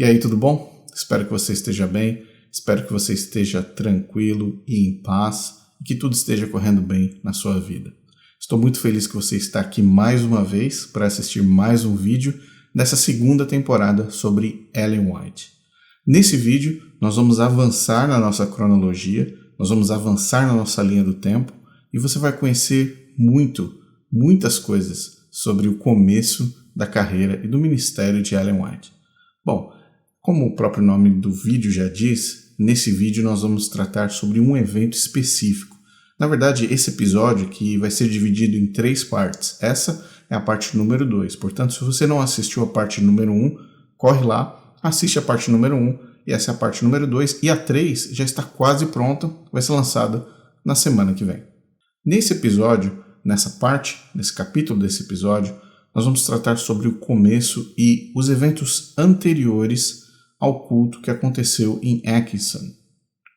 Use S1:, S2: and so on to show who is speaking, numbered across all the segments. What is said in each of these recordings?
S1: E aí, tudo bom? Espero que você esteja bem, espero que você esteja tranquilo e em paz e que tudo esteja correndo bem na sua vida. Estou muito feliz que você está aqui mais uma vez para assistir mais um vídeo dessa segunda temporada sobre Ellen White. Nesse vídeo, nós vamos avançar na nossa cronologia, nós vamos avançar na nossa linha do tempo e você vai conhecer muitas coisas sobre o começo da carreira e do ministério de Ellen White. Bom, como o próprio nome do vídeo já diz, nesse vídeo nós vamos tratar sobre um evento específico. Na verdade, esse episódio que vai ser dividido em 3 partes. Essa é a parte número 2. Portanto, se você não assistiu a parte número 1, corre lá, assiste a parte número 1, e essa é a parte número 2. E a 3 já está quase pronta, vai ser lançada na semana que vem. Nesse episódio, nesse capítulo desse episódio, nós vamos tratar sobre o começo e os eventos anteriores ao culto que aconteceu em Atkinson,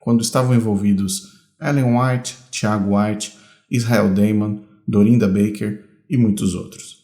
S1: quando estavam envolvidos Ellen White, Tiago White, Israel Damon, Dorinda Baker e muitos outros.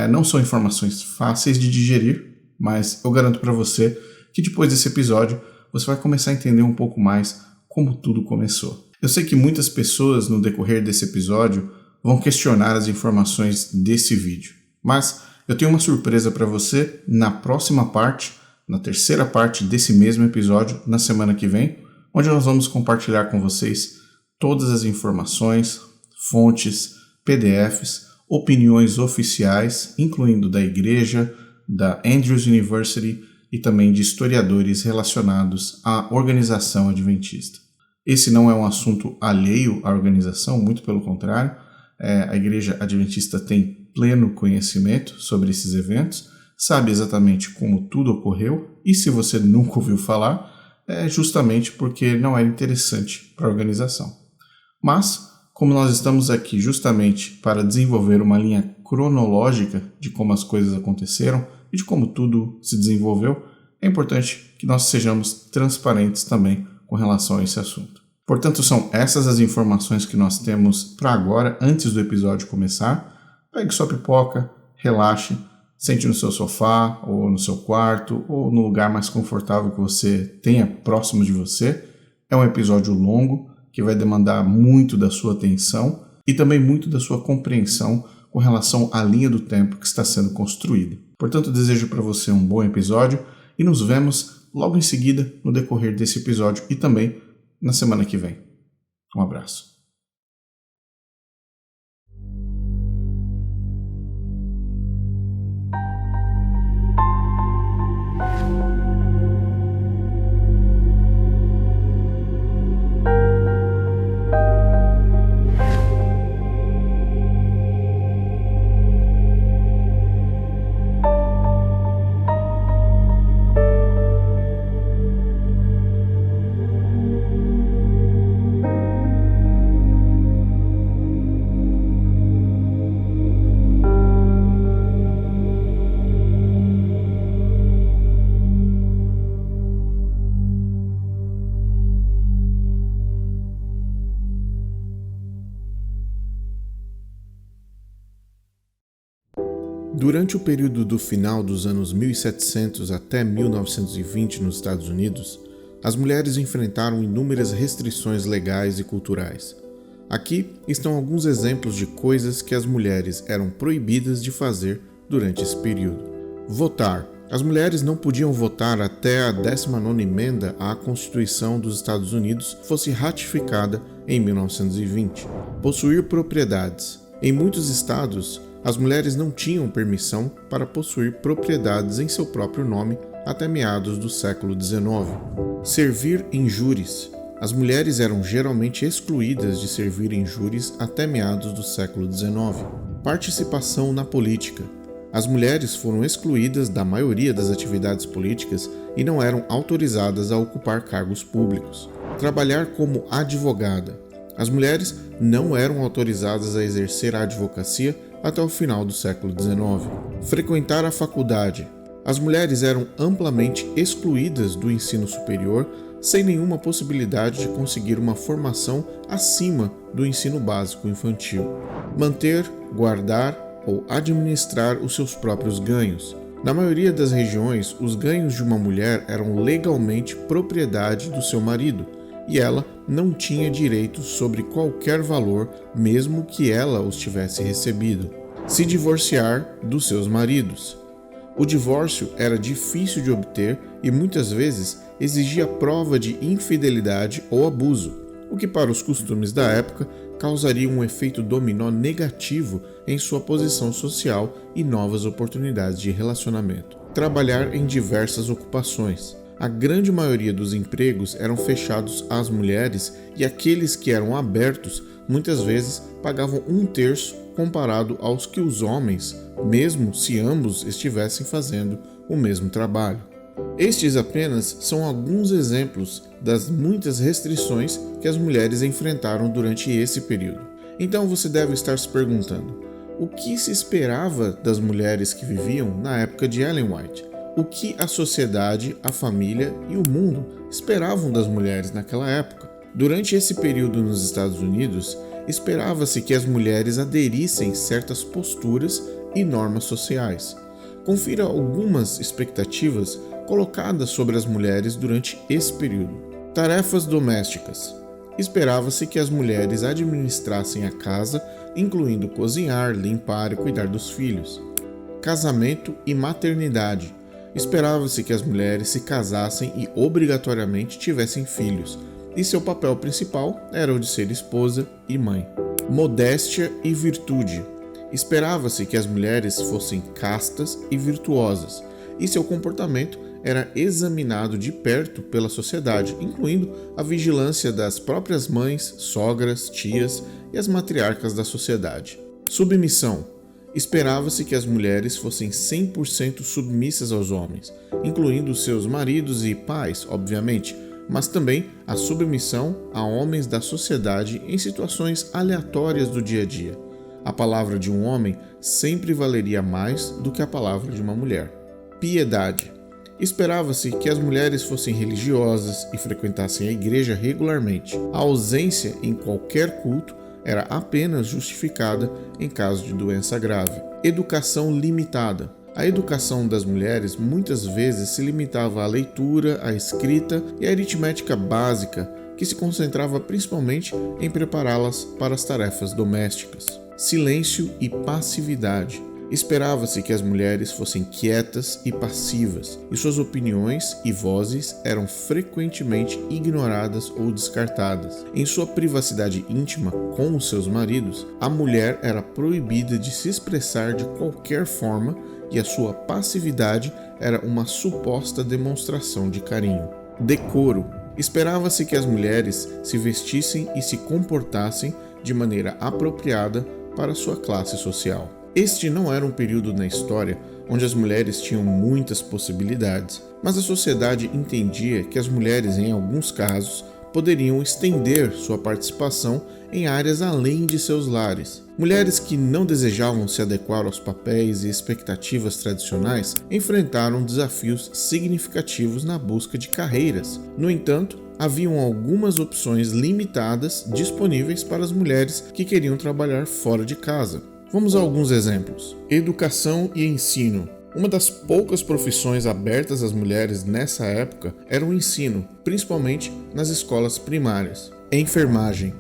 S1: Não são informações fáceis de digerir, mas eu garanto para você que depois desse episódio você vai começar a entender um pouco mais como tudo começou. Eu sei que muitas pessoas no decorrer desse episódio vão questionar as informações desse vídeo, mas eu tenho uma surpresa para você na próxima parte, na terceira parte desse mesmo episódio, na semana que vem, onde nós vamos compartilhar com vocês todas as informações, fontes, PDFs, opiniões oficiais, incluindo da igreja, da Andrews University e também de historiadores relacionados à organização adventista. Esse não é um assunto alheio à organização, muito pelo contrário. A igreja adventista tem pleno conhecimento sobre esses eventos, sabe exatamente como tudo ocorreu, e se você nunca ouviu falar, é justamente porque não era interessante para a organização. Mas, como nós estamos aqui justamente para desenvolver uma linha cronológica de como as coisas aconteceram e de como tudo se desenvolveu, é importante que nós sejamos transparentes também com relação a esse assunto. Portanto, são essas as informações que nós temos para agora, antes do episódio começar. Pegue sua pipoca, relaxe, sente no seu sofá, ou no seu quarto, ou no lugar mais confortável que você tenha próximo de você. É um episódio longo, que vai demandar muito da sua atenção e também muito da sua compreensão com relação à linha do tempo que está sendo construída. Portanto, desejo para você um bom episódio e nos vemos logo em seguida no decorrer desse episódio e também na semana que vem. Um abraço. Durante o período do final dos anos 1700 até 1920 nos Estados Unidos, as mulheres enfrentaram inúmeras restrições legais e culturais. Aqui estão alguns exemplos de coisas que as mulheres eram proibidas de fazer durante esse período. Votar. As mulheres não podiam votar até a 19ª emenda à Constituição dos Estados Unidos fosse ratificada em 1920. Possuir propriedades. Em muitos estados, as mulheres não tinham permissão para possuir propriedades em seu próprio nome até meados do século XIX. Servir em júris. As mulheres eram geralmente excluídas de servir em júris até meados do século XIX. Participação na política. As mulheres foram excluídas da maioria das atividades políticas e não eram autorizadas a ocupar cargos públicos. Trabalhar como advogada. As mulheres não eram autorizadas a exercer a advocacia até o final do século XIX. Frequentar a faculdade. As mulheres eram amplamente excluídas do ensino superior, sem nenhuma possibilidade de conseguir uma formação acima do ensino básico infantil. Manter, guardar ou administrar os seus próprios ganhos. Na maioria das regiões, os ganhos de uma mulher eram legalmente propriedade do seu marido, e ela não tinha direitos sobre qualquer valor, mesmo que ela os tivesse recebido. Se divorciar dos seus maridos. O divórcio era difícil de obter e muitas vezes exigia prova de infidelidade ou abuso, o que para os costumes da época causaria um efeito dominó negativo em sua posição social e novas oportunidades de relacionamento. Trabalhar em diversas ocupações. A grande maioria dos empregos eram fechados às mulheres e aqueles que eram abertos muitas vezes pagavam 1/3 comparado aos que os homens, mesmo se ambos estivessem fazendo o mesmo trabalho. Estes apenas são alguns exemplos das muitas restrições que as mulheres enfrentaram durante esse período. Então você deve estar se perguntando: o que se esperava das mulheres que viviam na época de Ellen White? O que a sociedade, a família e o mundo esperavam das mulheres naquela época? Durante esse período nos Estados Unidos, esperava-se que as mulheres aderissem certas posturas e normas sociais. Confira algumas expectativas colocadas sobre as mulheres durante esse período. Tarefas domésticas. Esperava-se que as mulheres administrassem a casa, incluindo cozinhar, limpar e cuidar dos filhos. Casamento e maternidade. Esperava-se que as mulheres se casassem e obrigatoriamente tivessem filhos, e seu papel principal era o de ser esposa e mãe. Modéstia e virtude. Esperava-se que as mulheres fossem castas e virtuosas, e seu comportamento era examinado de perto pela sociedade, incluindo a vigilância das próprias mães, sogras, tias e as matriarcas da sociedade. Submissão. Esperava-se que as mulheres fossem 100% submissas aos homens, incluindo seus maridos e pais, obviamente, mas também a submissão a homens da sociedade em situações aleatórias do dia a dia. A palavra de um homem sempre valeria mais do que a palavra de uma mulher. Piedade. Esperava-se que as mulheres fossem religiosas e frequentassem a igreja regularmente. A ausência em qualquer culto era apenas justificada em caso de doença grave. Educação limitada. A educação das mulheres muitas vezes se limitava à leitura, à escrita e à aritmética básica, que se concentrava principalmente em prepará-las para as tarefas domésticas. Silêncio e passividade. Esperava-se que as mulheres fossem quietas e passivas, e suas opiniões e vozes eram frequentemente ignoradas ou descartadas. Em sua privacidade íntima com os seus maridos, a mulher era proibida de se expressar de qualquer forma e a sua passividade era uma suposta demonstração de carinho. Decoro. Esperava-se que as mulheres se vestissem e se comportassem de maneira apropriada para sua classe social. Este não era um período na história onde as mulheres tinham muitas possibilidades, mas a sociedade entendia que as mulheres, em alguns casos, poderiam estender sua participação em áreas além de seus lares. Mulheres que não desejavam se adequar aos papéis e expectativas tradicionais enfrentaram desafios significativos na busca de carreiras. No entanto, haviam algumas opções limitadas disponíveis para as mulheres que queriam trabalhar fora de casa. Vamos a alguns exemplos. Educação e ensino. Uma das poucas profissões abertas às mulheres nessa época era o ensino, principalmente nas escolas primárias. Enfermagem.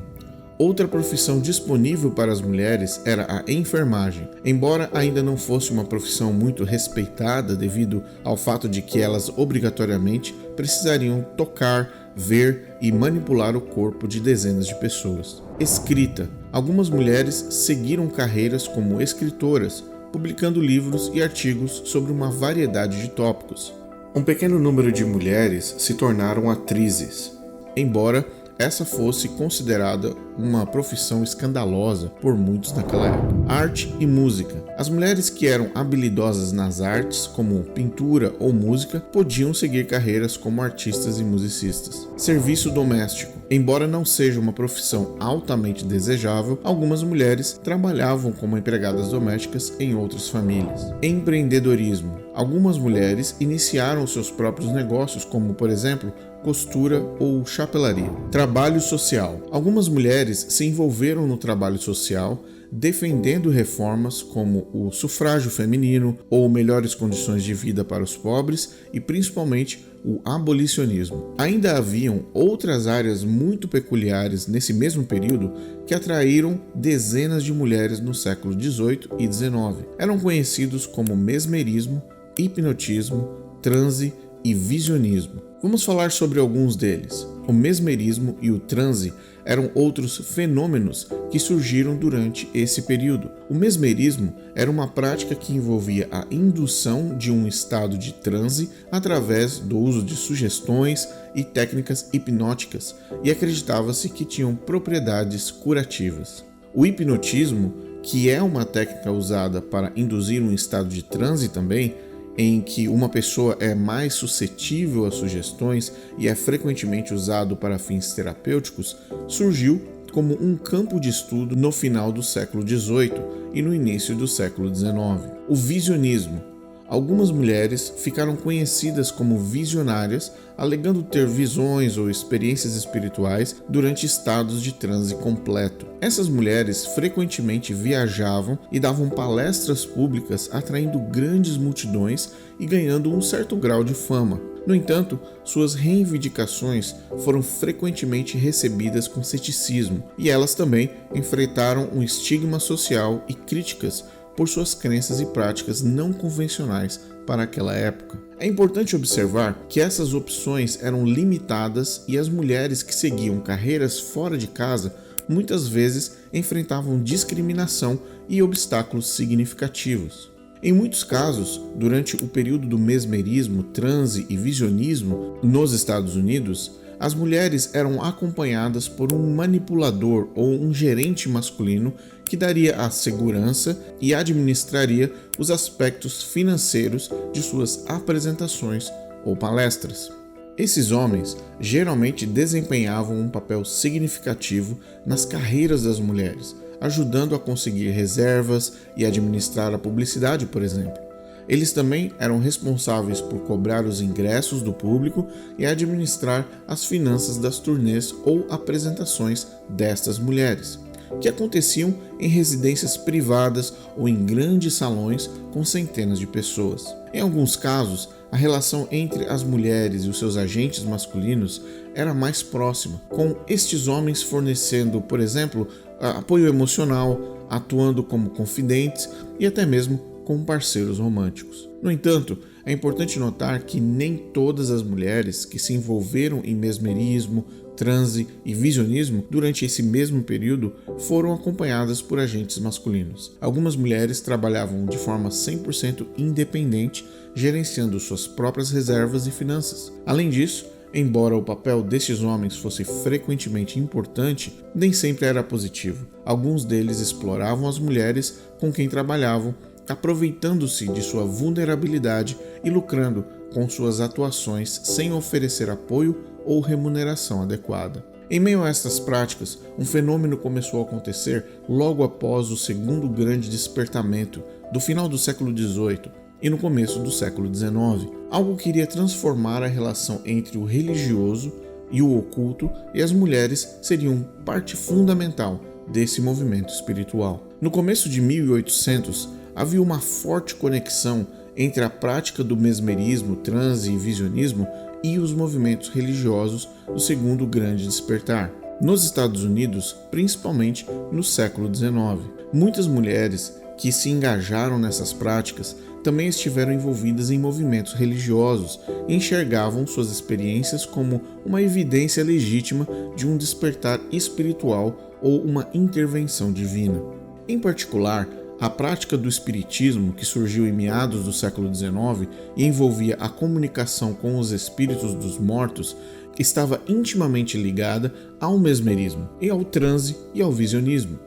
S1: Outra profissão disponível para as mulheres era a enfermagem, embora ainda não fosse uma profissão muito respeitada devido ao fato de que elas obrigatoriamente precisariam tocar, ver e manipular o corpo de dezenas de pessoas. Escrita. Algumas mulheres seguiram carreiras como escritoras, publicando livros e artigos sobre uma variedade de tópicos. Um pequeno número de mulheres se tornaram atrizes, embora essa fosse considerada uma profissão escandalosa por muitos naquela época. Arte e música. As mulheres que eram habilidosas nas artes, como pintura ou música, podiam seguir carreiras como artistas e musicistas. Serviço doméstico. Embora não seja uma profissão altamente desejável, algumas mulheres trabalhavam como empregadas domésticas em outras famílias. Empreendedorismo. Algumas mulheres iniciaram seus próprios negócios, como, por exemplo, costura ou chapelaria. Trabalho social. Algumas mulheres se envolveram no trabalho social, defendendo reformas como o sufrágio feminino ou melhores condições de vida para os pobres e principalmente o abolicionismo. Ainda haviam outras áreas muito peculiares nesse mesmo período que atraíram dezenas de mulheres no século XVIII e XIX. Eram conhecidos como mesmerismo, hipnotismo, transe e visionismo. Vamos falar sobre alguns deles. O mesmerismo e o transe eram outros fenômenos que surgiram durante esse período. O mesmerismo era uma prática que envolvia a indução de um estado de transe através do uso de sugestões e técnicas hipnóticas, e acreditava-se que tinham propriedades curativas. O hipnotismo, que é uma técnica usada para induzir um estado de transe também, em que uma pessoa é mais suscetível a sugestões e é frequentemente usado para fins terapêuticos, surgiu como um campo de estudo no final do século XVIII e no início do século XIX. O visionismo. Algumas mulheres ficaram conhecidas como visionárias, alegando ter visões ou experiências espirituais durante estados de transe completo. Essas mulheres frequentemente viajavam e davam palestras públicas, atraindo grandes multidões e ganhando um certo grau de fama. No entanto, suas reivindicações foram frequentemente recebidas com ceticismo, e elas também enfrentaram um estigma social e críticas por suas crenças e práticas não convencionais para aquela época. É importante observar que essas opções eram limitadas e as mulheres que seguiam carreiras fora de casa muitas vezes enfrentavam discriminação e obstáculos significativos. Em muitos casos, durante o período do mesmerismo, transe e visionismo nos Estados Unidos, as mulheres eram acompanhadas por um manipulador ou um gerente masculino que daria a segurança e administraria os aspectos financeiros de suas apresentações ou palestras. Esses homens geralmente desempenhavam um papel significativo nas carreiras das mulheres, ajudando a conseguir reservas e administrar a publicidade, por exemplo. Eles também eram responsáveis por cobrar os ingressos do público e administrar as finanças das turnês ou apresentações destas mulheres, que aconteciam em residências privadas ou em grandes salões com centenas de pessoas. Em alguns casos, a relação entre as mulheres e os seus agentes masculinos era mais próxima, com estes homens fornecendo, por exemplo, apoio emocional, atuando como confidentes e até mesmo como parceiros românticos. No entanto, é importante notar que nem todas as mulheres que se envolveram em mesmerismo, transe e visionismo durante esse mesmo período foram acompanhadas por agentes masculinos. Algumas mulheres trabalhavam de forma 100% independente, gerenciando suas próprias reservas e finanças. Além disso, embora o papel destes homens fosse frequentemente importante, nem sempre era positivo. Alguns deles exploravam as mulheres com quem trabalhavam, aproveitando-se de sua vulnerabilidade e lucrando com suas atuações sem oferecer apoio ou remuneração adequada. Em meio a estas práticas, um fenômeno começou a acontecer logo após o segundo grande despertamento do final do século XVIII e no começo do século XIX. Algo que iria transformar a relação entre o religioso e o oculto, e as mulheres seriam parte fundamental desse movimento espiritual. No começo de 1800, havia uma forte conexão entre a prática do mesmerismo, transe e visionismo e os movimentos religiosos do segundo grande despertar. Nos Estados Unidos, principalmente no século XIX, muitas mulheres que se engajaram nessas práticas também estiveram envolvidas em movimentos religiosos e enxergavam suas experiências como uma evidência legítima de um despertar espiritual ou uma intervenção divina. Em particular, a prática do espiritismo, que surgiu em meados do século XIX e envolvia a comunicação com os espíritos dos mortos, estava intimamente ligada ao mesmerismo e ao transe e ao visionismo.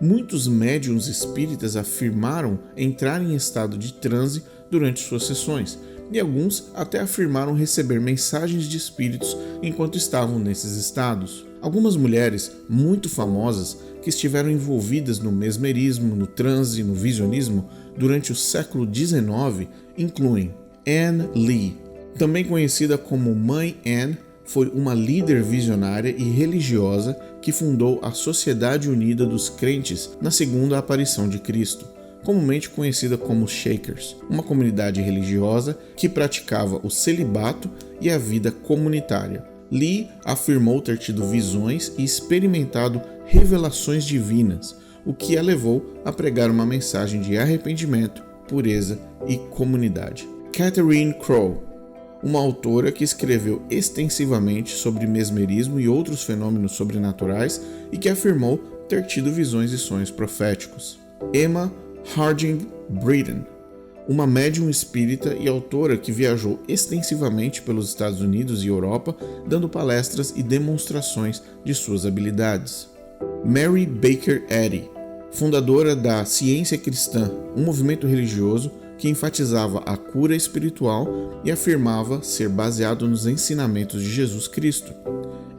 S1: Muitos médiuns espíritas afirmaram entrar em estado de transe durante suas sessões, e alguns até afirmaram receber mensagens de espíritos enquanto estavam nesses estados. Algumas mulheres muito famosas que estiveram envolvidas no mesmerismo, no transe e no visionismo durante o século XIX incluem Anne Lee, também conhecida como Mãe Anne, foi uma líder visionária e religiosa que fundou a Sociedade Unida dos Crentes na segunda aparição de Cristo, comumente conhecida como Shakers, uma comunidade religiosa que praticava o celibato e a vida comunitária. Lee afirmou ter tido visões e experimentado revelações divinas, o que a levou a pregar uma mensagem de arrependimento, pureza e comunidade. Catherine Crowe, uma autora que escreveu extensivamente sobre mesmerismo e outros fenômenos sobrenaturais e que afirmou ter tido visões e sonhos proféticos. Emma Harding Britton, uma médium espírita e autora que viajou extensivamente pelos Estados Unidos e Europa, dando palestras e demonstrações de suas habilidades. Mary Baker Eddy, fundadora da Ciência Cristã, um movimento religioso que enfatizava a cura espiritual e afirmava ser baseado nos ensinamentos de Jesus Cristo.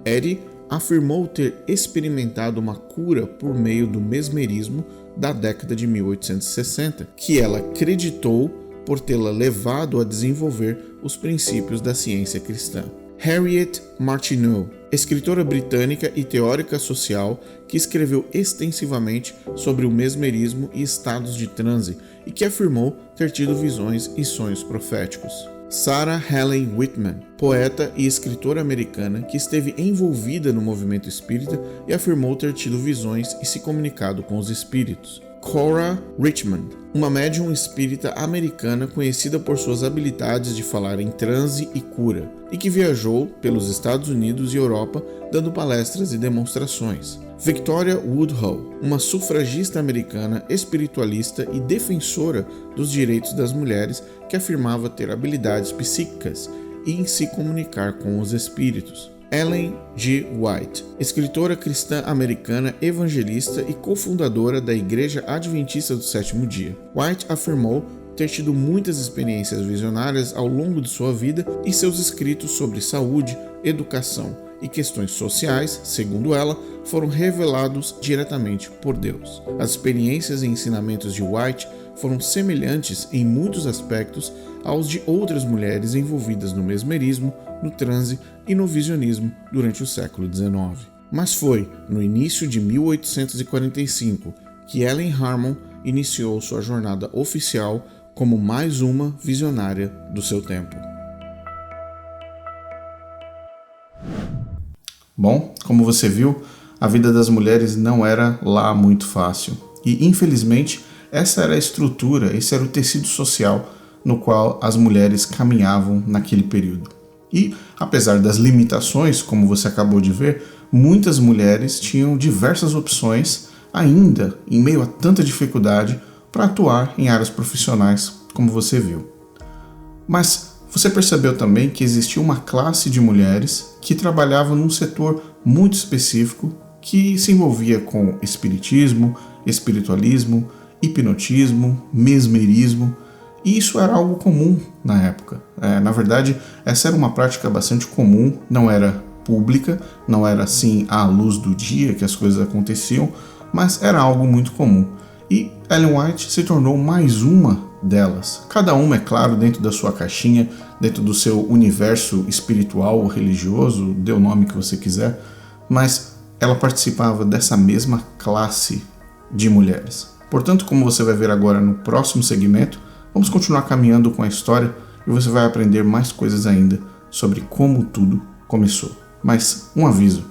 S1: Eddy afirmou ter experimentado uma cura por meio do mesmerismo da década de 1860, que ela acreditou por tê-la levado a desenvolver os princípios da ciência cristã. Harriet Martineau, escritora britânica e teórica social que escreveu extensivamente sobre o mesmerismo e estados de transe e que afirmou ter tido visões e sonhos proféticos. Sarah Helen Whitman, poeta e escritora americana que esteve envolvida no movimento espírita e afirmou ter tido visões e se comunicado com os espíritos. Cora Richmond, uma médium espírita americana conhecida por suas habilidades de falar em transe e cura, e que viajou pelos Estados Unidos e Europa dando palestras e demonstrações. Victoria Woodhull, uma sufragista americana, espiritualista e defensora dos direitos das mulheres que afirmava ter habilidades psíquicas e em se comunicar com os espíritos. Ellen G. White, escritora cristã americana, evangelista e cofundadora da Igreja Adventista do Sétimo Dia. White afirmou ter tido muitas experiências visionárias ao longo de sua vida e seus escritos sobre saúde, educação e questões sociais, segundo ela, foram revelados diretamente por Deus. As experiências e ensinamentos de White foram semelhantes em muitos aspectos aos de outras mulheres envolvidas no mesmerismo, no transe e no visionismo durante o século XIX. Mas foi no início de 1845 que Ellen Harmon iniciou sua jornada oficial como mais uma visionária do seu tempo. Bom, como você viu, a vida das mulheres não era lá muito fácil. E, infelizmente, essa era a estrutura, esse era o tecido social no qual as mulheres caminhavam naquele período. E, apesar das limitações, como você acabou de ver, muitas mulheres tinham diversas opções, ainda em meio a tanta dificuldade, para atuar em áreas profissionais, como você viu. Mas você percebeu também que existia uma classe de mulheres que trabalhava num setor muito específico que se envolvia com espiritismo, espiritualismo, hipnotismo, mesmerismo, e isso era algo comum na época. Na verdade, essa era uma prática bastante comum, não era pública, não era assim à luz do dia que as coisas aconteciam, mas era algo muito comum. E Ellen White se tornou mais uma delas. Cada uma, é claro, dentro da sua caixinha, dentro do seu universo espiritual ou religioso, dê o nome que você quiser, mas ela participava dessa mesma classe de mulheres. Portanto, como você vai ver agora no próximo segmento, vamos continuar caminhando com a história e você vai aprender mais coisas ainda sobre como tudo começou. Mas um aviso,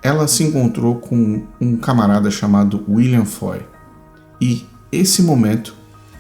S1: ela se encontrou com um camarada chamado William Foy e esse momento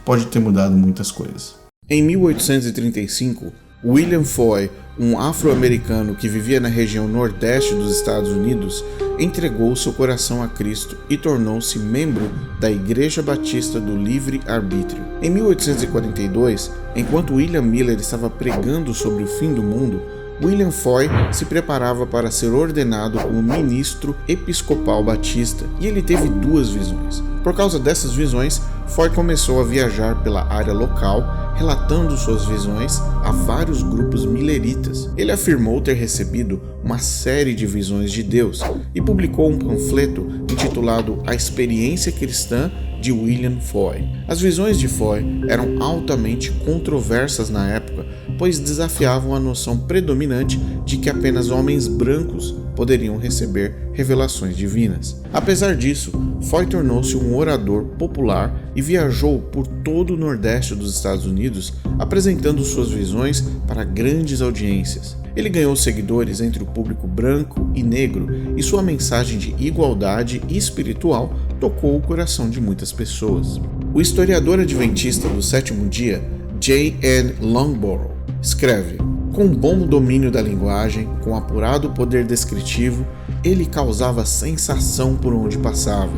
S1: pode ter mudado muitas coisas. Em 1835, William Foy, um afro-americano que vivia na região nordeste dos Estados Unidos, entregou seu coração a Cristo e tornou-se membro da Igreja Batista do Livre Arbítrio. Em 1842, enquanto William Miller estava pregando sobre o fim do mundo, William Foy se preparava para ser ordenado como ministro episcopal batista e ele teve duas visões. Por causa dessas visões, Foy começou a viajar pela área local, relatando suas visões a vários grupos milleritas. Ele afirmou ter recebido uma série de visões de Deus e publicou um panfleto intitulado A Experiência Cristã de William Foy. As visões de Foy eram altamente controversas na época, pois desafiavam a noção predominante de que apenas homens brancos poderiam receber revelações divinas. Apesar disso, Foy tornou-se um orador popular e viajou por todo o Nordeste dos Estados Unidos, apresentando suas visões para grandes audiências. Ele ganhou seguidores entre o público branco e negro, e sua mensagem de igualdade espiritual tocou o coração de muitas pessoas. O historiador adventista do sétimo dia, J. N. Longborough, escreve: com bom domínio da linguagem, com apurado poder descritivo, ele causava sensação por onde passava.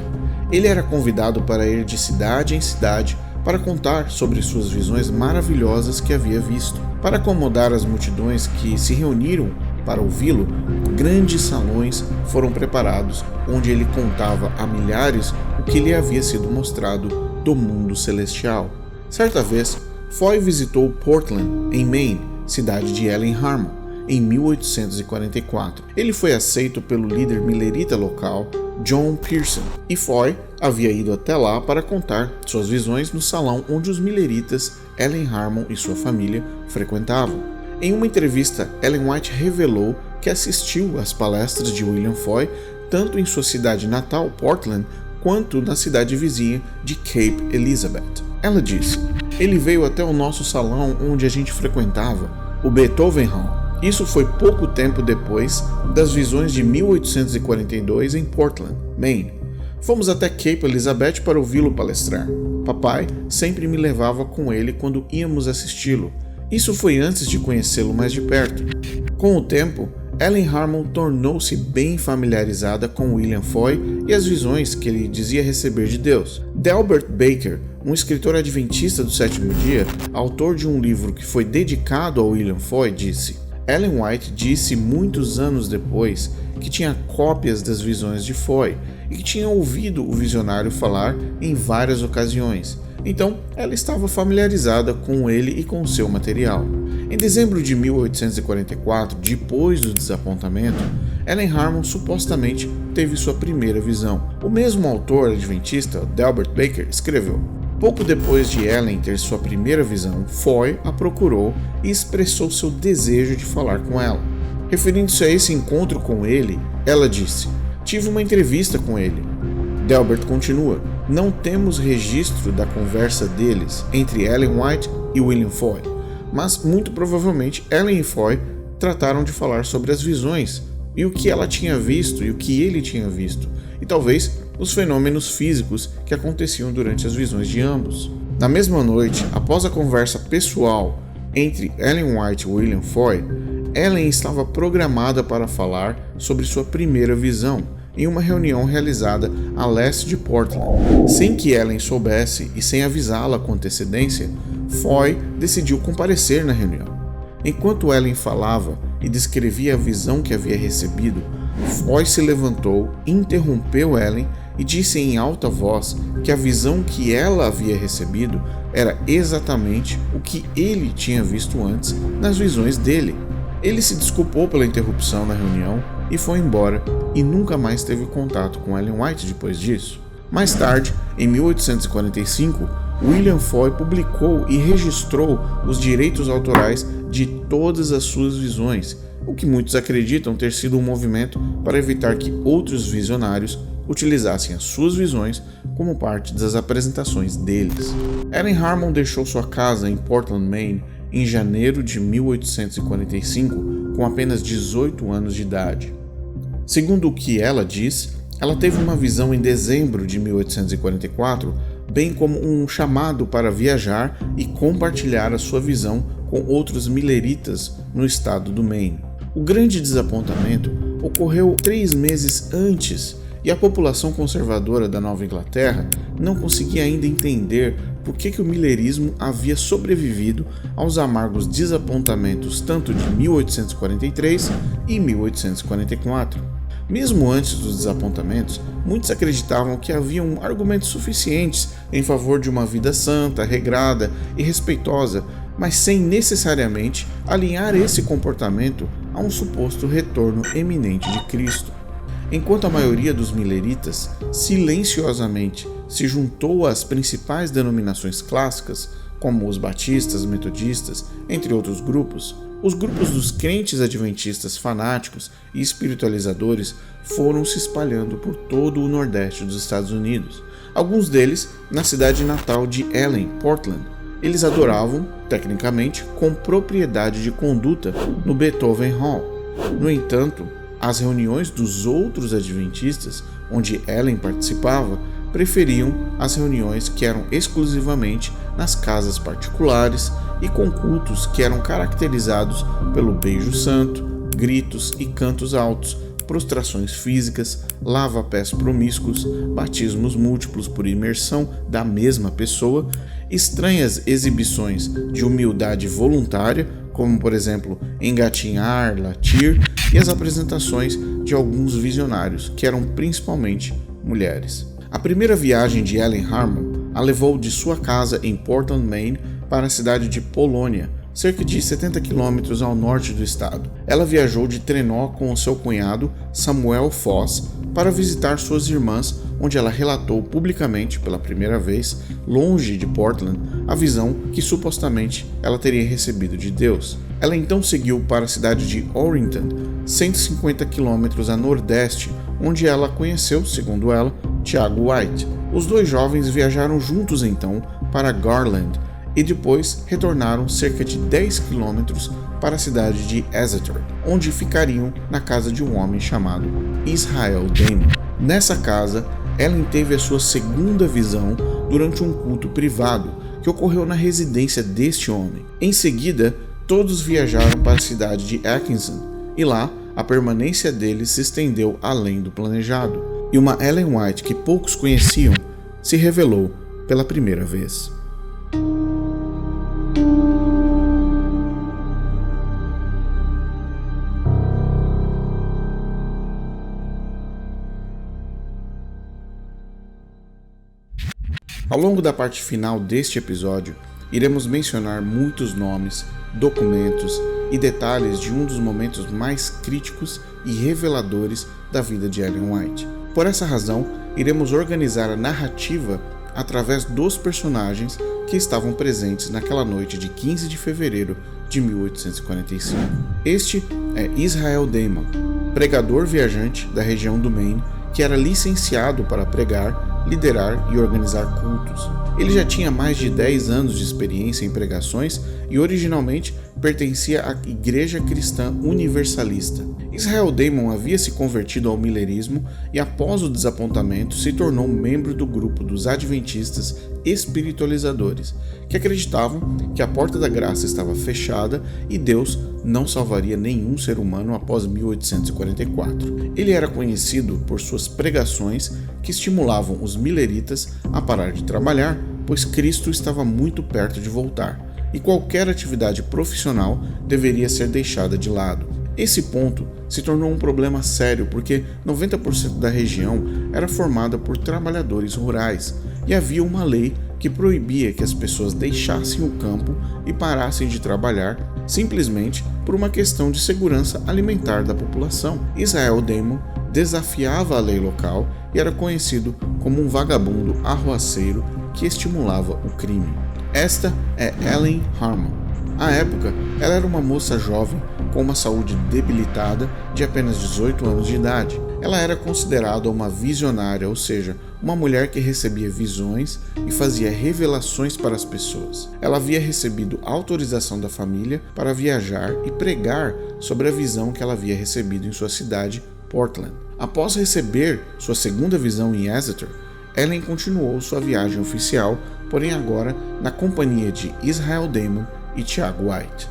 S1: Ele era convidado para ir de cidade em cidade para contar sobre suas visões maravilhosas que havia visto. Para acomodar as multidões que se reuniram para ouvi-lo, grandes salões foram preparados, onde ele contava a milhares o que lhe havia sido mostrado do mundo celestial. Certa vez, Foy visitou Portland, em Maine, cidade de Ellen Harmon, em 1844. Ele foi aceito pelo líder milerita local, John Pearson, e Foy havia ido até lá para contar suas visões no salão onde os mileritas Ellen Harmon e sua família frequentavam. Em uma entrevista, Ellen White revelou que assistiu às palestras de William Foy tanto em sua cidade natal, Portland, quanto na cidade vizinha de Cape Elizabeth. Ela disse: ele veio até o nosso salão onde a gente frequentava, o Beethoven Hall. Isso foi pouco tempo depois das visões de 1842 em Portland, Maine. Fomos até Cape Elizabeth para ouvi-lo palestrar. Papai sempre me levava com ele quando íamos assisti-lo. Isso foi antes de conhecê-lo mais de perto. Com o tempo, Ellen Harmon tornou-se bem familiarizada com William Foy e as visões que ele dizia receber de Deus. Delbert Baker, um escritor adventista do sétimo dia, autor de um livro que foi dedicado a William Foy, disse: Ellen White disse muitos anos depois que tinha cópias das visões de Foy e que tinha ouvido o visionário falar em várias ocasiões. Então, ela estava familiarizada com ele e com seu material. Em dezembro de 1844, depois do desapontamento, Ellen Harmon supostamente teve sua primeira visão. O mesmo autor adventista, Delbert Baker, escreveu: pouco depois de Ellen ter sua primeira visão, Foy a procurou e expressou seu desejo de falar com ela. Referindo-se a esse encontro com ele, ela disse: tive uma entrevista com ele. Delbert continua: não temos registro da conversa deles entre Ellen White e William Foy, mas muito provavelmente Ellen e Foy trataram de falar sobre as visões e o que ela tinha visto e o que ele tinha visto, e talvez os fenômenos físicos que aconteciam durante as visões de ambos. Na mesma noite, após a conversa pessoal entre Ellen White e William Foy, Ellen estava programada para falar sobre sua primeira visão em uma reunião realizada a leste de Portland. Sem que Ellen soubesse e sem avisá-la com antecedência, Foy decidiu comparecer na reunião. Enquanto Ellen falava e descrevia a visão que havia recebido, Foy se levantou, interrompeu Ellen e disse em alta voz que a visão que ela havia recebido era exatamente o que ele tinha visto antes nas visões dele. Ele se desculpou pela interrupção na reunião e foi embora, e nunca mais teve contato com Ellen White depois disso. Mais tarde, em 1845, William Foy publicou e registrou os direitos autorais de todas as suas visões, o que muitos acreditam ter sido um movimento para evitar que outros visionários utilizassem as suas visões como parte das apresentações deles. Ellen Harmon deixou sua casa em Portland, Maine, em janeiro de 1845, com apenas 18 anos de idade. Segundo o que ela diz, ela teve uma visão em dezembro de 1844, bem como um chamado para viajar e compartilhar a sua visão com outros mileritas no estado do Maine. O grande desapontamento ocorreu 3 meses antes e a população conservadora da Nova Inglaterra não conseguia ainda entender por que o milerismo havia sobrevivido aos amargos desapontamentos tanto de 1843 e 1844. Mesmo antes dos desapontamentos, muitos acreditavam que haviam argumentos suficientes em favor de uma vida santa, regrada e respeitosa, mas sem necessariamente alinhar esse comportamento a um suposto retorno eminente de Cristo. Enquanto a maioria dos mileritas silenciosamente se juntou às principais denominações clássicas, como os batistas, metodistas, entre outros grupos, os grupos dos crentes adventistas fanáticos e espiritualizadores foram se espalhando por todo o nordeste dos Estados Unidos. Alguns deles na cidade natal de Ellen, Portland. Eles adoravam, tecnicamente, com propriedade de conduta no Beethoven Hall. No entanto, as reuniões dos outros adventistas, onde Ellen participava, preferiam as reuniões que eram exclusivamente nas casas particulares e com cultos que eram caracterizados pelo beijo santo, gritos e cantos altos, prostrações físicas, lava-pés promíscuos, batismos múltiplos por imersão da mesma pessoa, estranhas exibições de humildade voluntária, como por exemplo engatinhar, latir, e as apresentações de alguns visionários, que eram principalmente mulheres. A primeira viagem de Ellen Harmon a levou de sua casa em Portland, Maine, para a cidade de Polônia, cerca de 70 quilômetros ao norte do estado. Ela viajou de trenó com o seu cunhado, Samuel Foss, para visitar suas irmãs, onde ela relatou publicamente, pela primeira vez, longe de Portland, a visão que supostamente ela teria recebido de Deus. Ela então seguiu para a cidade de Orrington, 150 quilômetros a nordeste, onde ela conheceu, segundo ela, Tiago White. Os dois jovens viajaram juntos então para Garland e depois retornaram cerca de 10 quilômetros para a cidade de Exeter, onde ficariam na casa de um homem chamado Israel Damon. Nessa casa, Ellen teve a sua segunda visão durante um culto privado que ocorreu na residência deste homem. Em seguida, todos viajaram para a cidade de Atkinson e lá a permanência deles se estendeu além do planejado, e uma Ellen White que poucos conheciam se revelou pela primeira vez. Ao longo da parte final deste episódio, iremos mencionar muitos nomes, documentos e detalhes de um dos momentos mais críticos e reveladores da vida de Ellen White. Por essa razão, iremos organizar a narrativa através dos personagens que estavam presentes naquela noite de 15 de fevereiro de 1845. Este é Israel Damon, pregador viajante da região do Maine, que era licenciado para pregar, liderar e organizar cultos. Ele já tinha mais de 10 anos de experiência em pregações e originalmente pertencia à Igreja Cristã Universalista. Israel Damon havia se convertido ao milerismo e, após o desapontamento, se tornou membro do grupo dos Adventistas Espiritualizadores, que acreditavam que a porta da graça estava fechada e Deus não salvaria nenhum ser humano após 1844. Ele era conhecido por suas pregações que estimulavam os mileritas a parar de trabalhar, pois Cristo estava muito perto de voltar, e qualquer atividade profissional deveria ser deixada de lado. Esse ponto se tornou um problema sério porque 90% da região era formada por trabalhadores rurais e havia uma lei que proibia que as pessoas deixassem o campo e parassem de trabalhar simplesmente por uma questão de segurança alimentar da população. Israel Damon desafiava a lei local e era conhecido como um vagabundo arruaceiro que estimulava o crime. Esta é Ellen Harmon. À época, ela era uma moça jovem com uma saúde debilitada de apenas 18 anos de idade. Ela era considerada uma visionária, ou seja, uma mulher que recebia visões e fazia revelações para as pessoas. Ela havia recebido autorização da família para viajar e pregar sobre a visão que ela havia recebido em sua cidade, Portland. Após receber sua segunda visão em Exeter, Ellen continuou sua viagem oficial, porém agora na companhia de Israel Damon e Tiago White.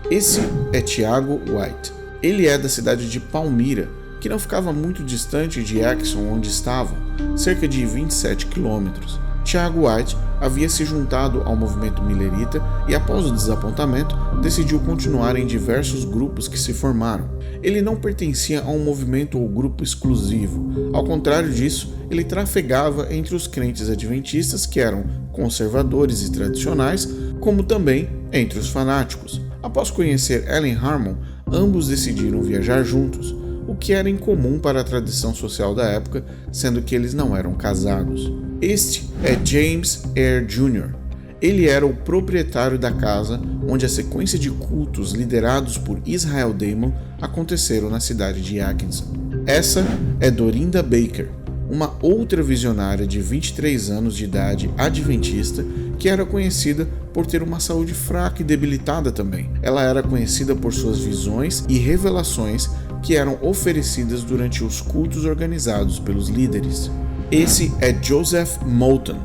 S1: Esse é Tiago White. Ele é da cidade de Palmyra, que não ficava muito distante de Atkinson, onde estavam, cerca de 27 quilômetros. Tiago White havia se juntado ao movimento milerita e, após o desapontamento, decidiu continuar em diversos grupos que se formaram. Ele não pertencia a um movimento ou grupo exclusivo. Ao contrário disso, ele trafegava entre os crentes adventistas, que eram conservadores e tradicionais, como também entre os fanáticos. Após conhecer Ellen Harmon, ambos decidiram viajar juntos, o que era incomum para a tradição social da época, sendo que eles não eram casados. Este é James Eyre Jr. Ele era o proprietário da casa onde a sequência de cultos liderados por Israel Damon aconteceram na cidade de Atkinson. Essa é Dorinda Baker, uma outra visionária de 23 anos de idade adventista que era conhecida por ter uma saúde fraca e debilitada também. Ela era conhecida por suas visões e revelações que eram oferecidas durante os cultos organizados pelos líderes. Esse é Joseph Moulton,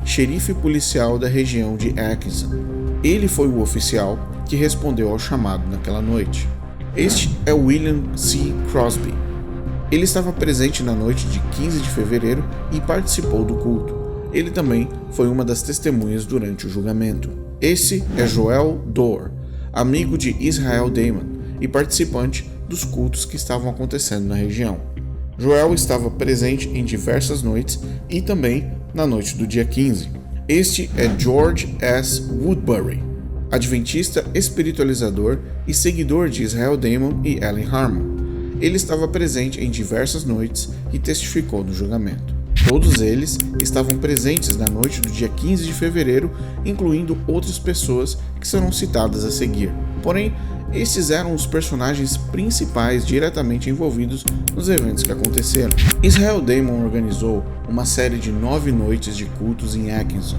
S1: xerife policial da região de Atkinson. Ele foi o oficial que respondeu ao chamado naquela noite. Este é William C. Crosby. Ele estava presente na noite de 15 de fevereiro e participou do culto. Ele também foi uma das testemunhas durante o julgamento. Esse é Joel Doerr, amigo de Israel Damon e participante dos cultos que estavam acontecendo na região. Joel estava presente em diversas noites e também na noite do dia 15. Este é George S. Woodbury, adventista espiritualizador e seguidor de Israel Damon e Ellen Harmon. Ele estava presente em diversas noites e testificou no julgamento. Todos eles estavam presentes na noite do dia 15 de fevereiro, incluindo outras pessoas que serão citadas a seguir. Porém, estes eram os personagens principais diretamente envolvidos nos eventos que aconteceram. Israel Damon organizou uma série de 9 noites de cultos em Atkinson.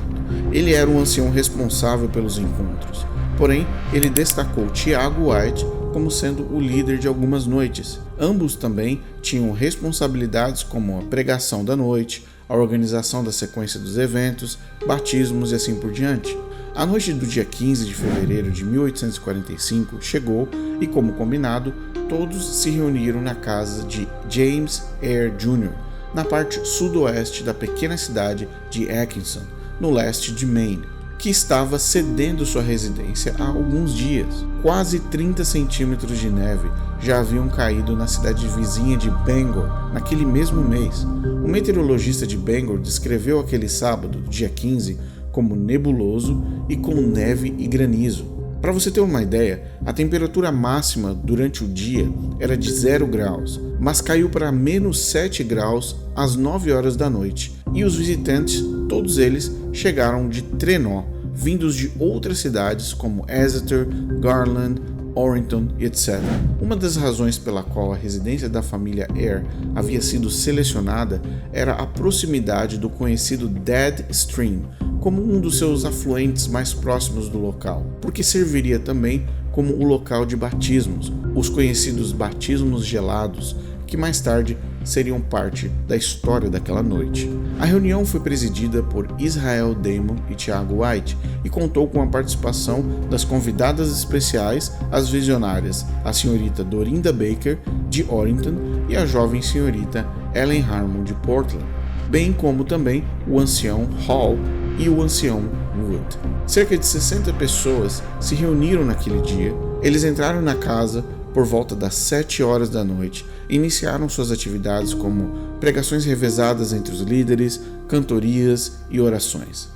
S1: Ele era o ancião responsável pelos encontros. Porém, ele destacou Tiago White como sendo o líder de algumas noites. Ambos também tinham responsabilidades como a pregação da noite, a organização da sequência dos eventos, batismos e assim por diante. A noite do dia 15 de fevereiro de 1845 chegou e, como combinado, todos se reuniram na casa de James Eyre Jr., na parte sudoeste da pequena cidade de Atkinson, no leste de Maine, que estava cedendo sua residência há alguns dias. Quase 30 centímetros de neve já haviam caído na cidade vizinha de Bangor naquele mesmo mês. O meteorologista de Bangor descreveu aquele sábado, dia 15, como nebuloso e com neve e granizo. Para você ter uma ideia, a temperatura máxima durante o dia era de 0 graus, mas caiu para menos 7 graus às 9 horas da noite, e os visitantes, todos eles, chegaram de trenó, vindos de outras cidades como Exeter, Garland, Orrington, etc. Uma das razões pela qual a residência da família Eyre havia sido selecionada era a proximidade do conhecido Dead Stream, como um dos seus afluentes mais próximos do local, porque serviria também como o local de batismos, os conhecidos batismos gelados, que mais tarde seriam parte da história daquela noite. A reunião foi presidida por Israel Damon e Tiago White e contou com a participação das convidadas especiais, as visionárias, a senhorita Dorinda Baker, de Orrington, e a jovem senhorita Ellen Harmon, de Portland, bem como também o ancião Hall e o ancião Wood. Cerca de 60 pessoas se reuniram naquele dia. Eles entraram na casa por volta das 7 horas da noite e iniciaram suas atividades como pregações revezadas entre os líderes, cantorias e orações.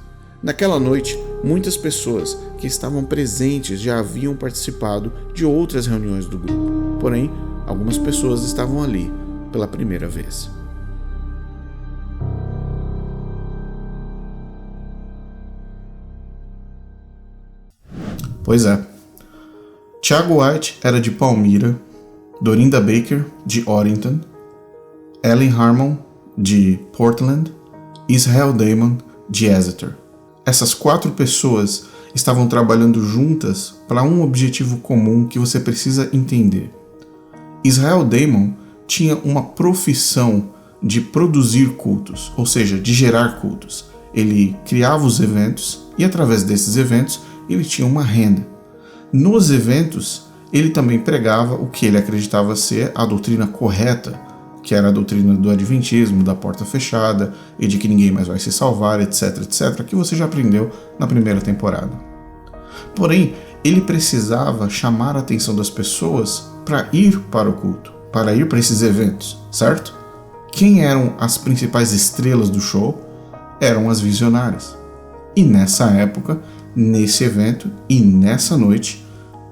S1: Naquela noite, muitas pessoas que estavam presentes já haviam participado de outras reuniões do grupo, porém, algumas pessoas estavam ali pela primeira vez. Pois é. Tiago White era de Palmyra, Dorinda Baker, de Orrington, Ellen Harmon, de Portland, Israel Damon, de Exeter. Essas 4 pessoas estavam trabalhando juntas para um objetivo comum que você precisa entender. Israel Damon tinha uma profissão de produzir cultos, ou seja, de gerar cultos. Ele criava os eventos e, através desses eventos, ele tinha uma renda. Nos eventos, ele também pregava o que ele acreditava ser a doutrina correta, que era a doutrina do adventismo, da porta fechada e de que ninguém mais vai se salvar, etc, etc, que você já aprendeu na primeira temporada. Porém, ele precisava chamar a atenção das pessoas para ir para o culto, para ir para esses eventos, certo? Quem eram as principais estrelas do show? Eram as visionárias. E nessa época, nesse evento e nessa noite,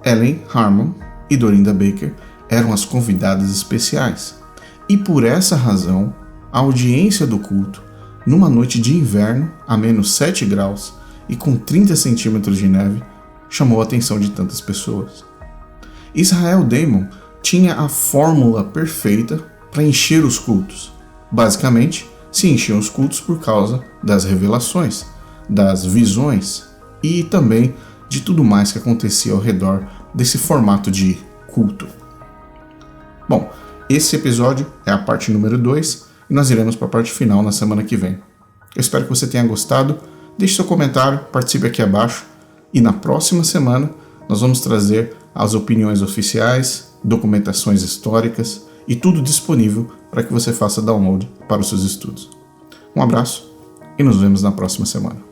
S1: Ellen Harmon e Dorinda Baker eram as convidadas especiais. E por essa razão, a audiência do culto, numa noite de inverno, a menos 7 graus, e com 30 centímetros de neve chamou a atenção de tantas pessoas. Israel Daymon tinha a fórmula perfeita para encher os cultos. Basicamente, se enchiam os cultos por causa das revelações, das visões e também de tudo mais que acontecia ao redor desse formato de culto. Bom, esse episódio é a parte número 2 e nós iremos para a parte final na semana que vem. Eu espero que você tenha gostado, deixe seu comentário, participe aqui abaixo e na próxima semana nós vamos trazer as opiniões oficiais, documentações históricas e tudo disponível para que você faça download para os seus estudos. Um abraço e nos vemos na próxima semana.